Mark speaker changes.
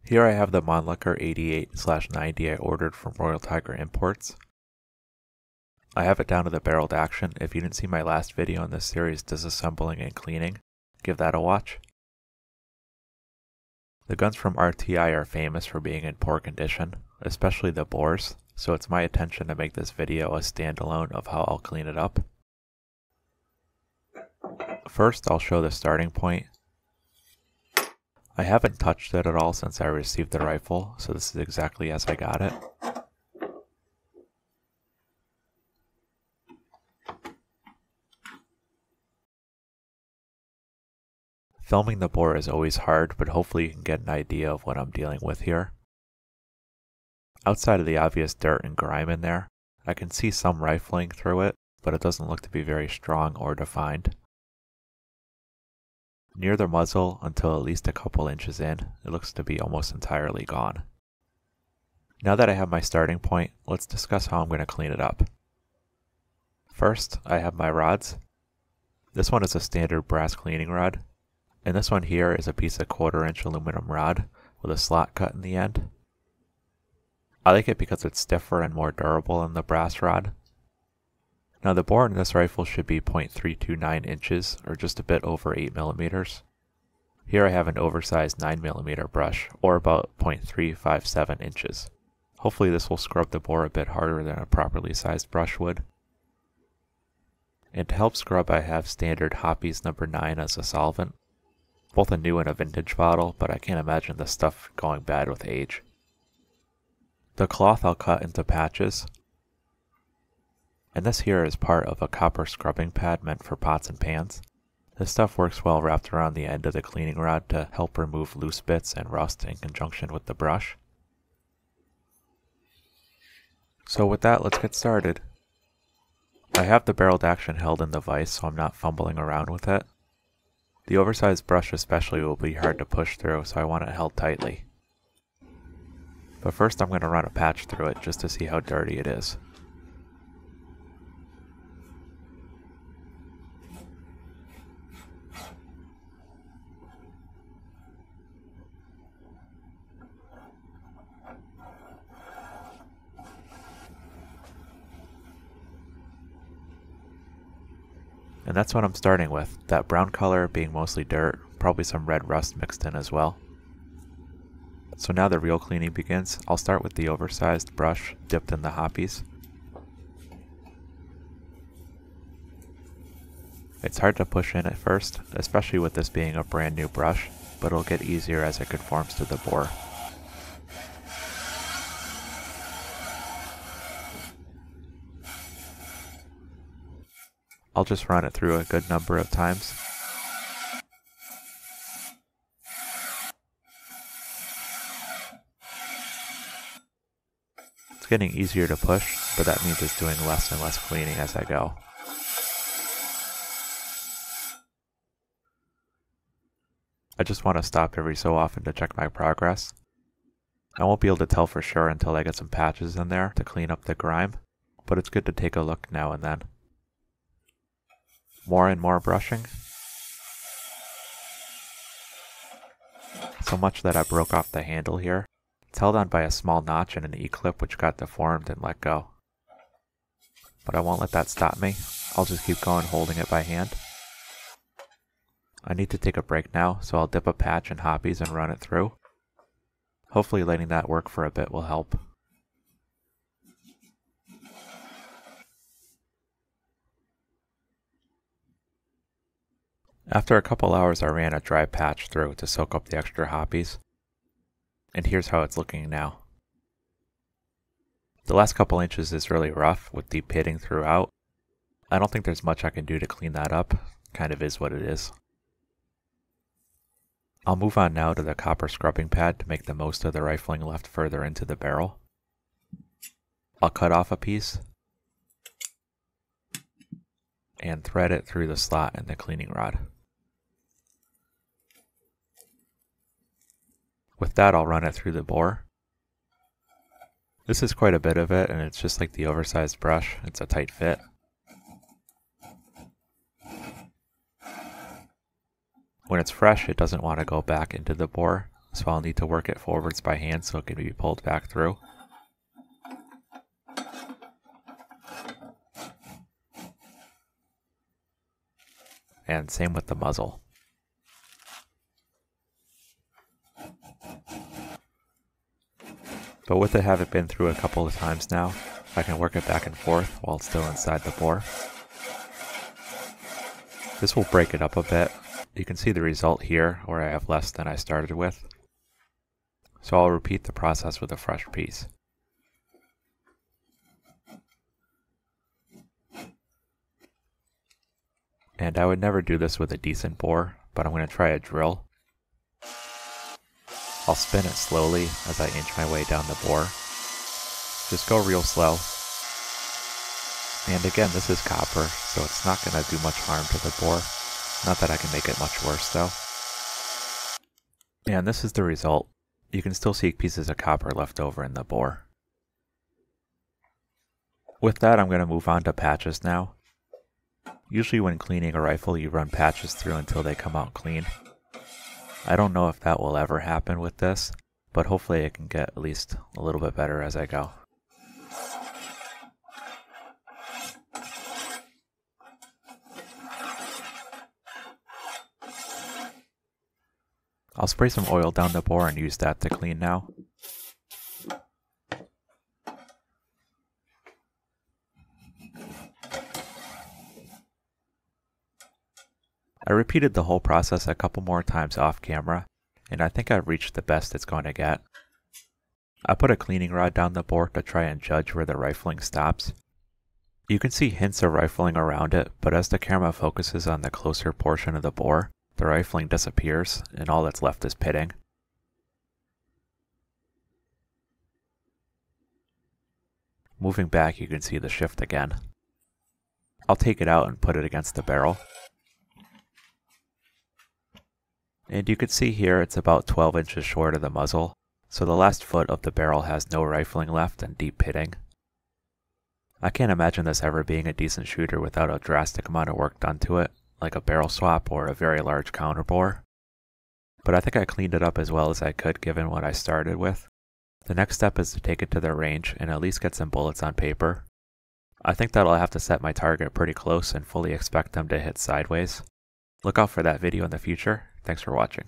Speaker 1: Here I have the Mannlicher 88/90 I ordered from Royal Tiger Imports. I have it down to the barreled action. If you didn't see my last video in this series disassembling and cleaning, give that a watch. The guns from RTI are famous for being in poor condition, especially the bores, so it's my intention to make this video a standalone of how I'll clean it up. First, I'll show the starting point. I haven't touched it at all since I received the rifle, so this is exactly as I got it. Filming the bore is always hard, but hopefully you can get an idea of what I'm dealing with here. Outside of the obvious dirt and grime in there, I can see some rifling through it, but it doesn't look to be very strong or defined. Near the muzzle, until at least a couple inches in, it looks to be almost entirely gone. Now that I have my starting point, let's discuss how I'm going to clean it up. First, I have my rods. This one is a standard brass cleaning rod, and this one here is a piece of 1/4-inch aluminum rod with a slot cut in the end. I like it because it's stiffer and more durable than the brass rod. Now the bore in this rifle should be 0.329 inches, or just a bit over 8 millimeters. Here I have an oversized 9 millimeter brush, or about 0.357 inches. Hopefully this will scrub the bore a bit harder than a properly sized brush would. And to help scrub, I have standard Hoppe's number 9 as a solvent. Both a new and a vintage bottle, but I can't imagine this stuff going bad with age. The cloth I'll cut into patches. And this here is part of a copper scrubbing pad meant for pots and pans. This stuff works well wrapped around the end of the cleaning rod to help remove loose bits and rust in conjunction with the brush. So with that, let's get started. I have the barreled action held in the vise so I'm not fumbling around with it. The oversized brush especially will be hard to push through, so I want it held tightly. But first I'm going to run a patch through it just to see how dirty it is. And that's what I'm starting with, that brown color being mostly dirt, probably some red rust mixed in as well. So now the real cleaning begins. I'll start with the oversized brush dipped in the Hoppe's. It's hard to push in at first, especially with this being a brand new brush, but it'll get easier as it conforms to the bore. I'll just run it through a good number of times. It's getting easier to push, but that means it's doing less and less cleaning as I go. I just want to stop every so often to check my progress. I won't be able to tell for sure until I get some patches in there to clean up the grime, but it's good to take a look now and then. More and more brushing. So much that I broke off the handle here. It's held on by a small notch and an E-clip which got deformed and let go. But I won't let that stop me. I'll just keep going holding it by hand. I need to take a break now, so I'll dip a patch in Hoppe's and run it through. Hopefully letting that work for a bit will help. After a couple hours I ran a dry patch through to soak up the extra Hoppe's, and here's how it's looking now. The last couple inches is really rough with deep pitting throughout. I don't think there's much I can do to clean that up, kind of is what it is. I'll move on now to the copper scrubbing pad to make the most of the rifling left further into the barrel. I'll cut off a piece and thread it through the slot in the cleaning rod. With that, I'll run it through the bore. This is quite a bit of it, and it's just like the oversized brush. It's a tight fit. When it's fresh, it doesn't want to go back into the bore, so I'll need to work it forwards by hand so it can be pulled back through. And same with the muzzle. But with it having been through a couple of times now, I can work it back and forth while it's still inside the bore. This will break it up a bit. You can see the result here where I have less than I started with. So I'll repeat the process with a fresh piece. And I would never do this with a decent bore, but I'm going to try a drill. I'll spin it slowly as I inch my way down the bore. Just go real slow. And again, this is copper, so it's not going to do much harm to the bore. Not that I can make it much worse though. And this is the result. You can still see pieces of copper left over in the bore. With that, I'm going to move on to patches now. Usually when cleaning a rifle, you run patches through until they come out clean. I don't know if that will ever happen with this, but hopefully it can get at least a little bit better as I go. I'll spray some oil down the bore and use that to clean now. I repeated the whole process a couple more times off camera, and I think I've reached the best it's going to get. I put a cleaning rod down the bore to try and judge where the rifling stops. You can see hints of rifling around it, but as the camera focuses on the closer portion of the bore, the rifling disappears, and all that's left is pitting. Moving back, you can see the shift again. I'll take it out and put it against the barrel. And you can see here it's about 12 inches short of the muzzle, so the last foot of the barrel has no rifling left and deep pitting. I can't imagine this ever being a decent shooter without a drastic amount of work done to it, like a barrel swap or a very large counterbore. But I think I cleaned it up as well as I could given what I started with. The next step is to take it to the range and at least get some bullets on paper. I think that I'll have to set my target pretty close and fully expect them to hit sideways. Look out for that video in the future. Thanks for watching.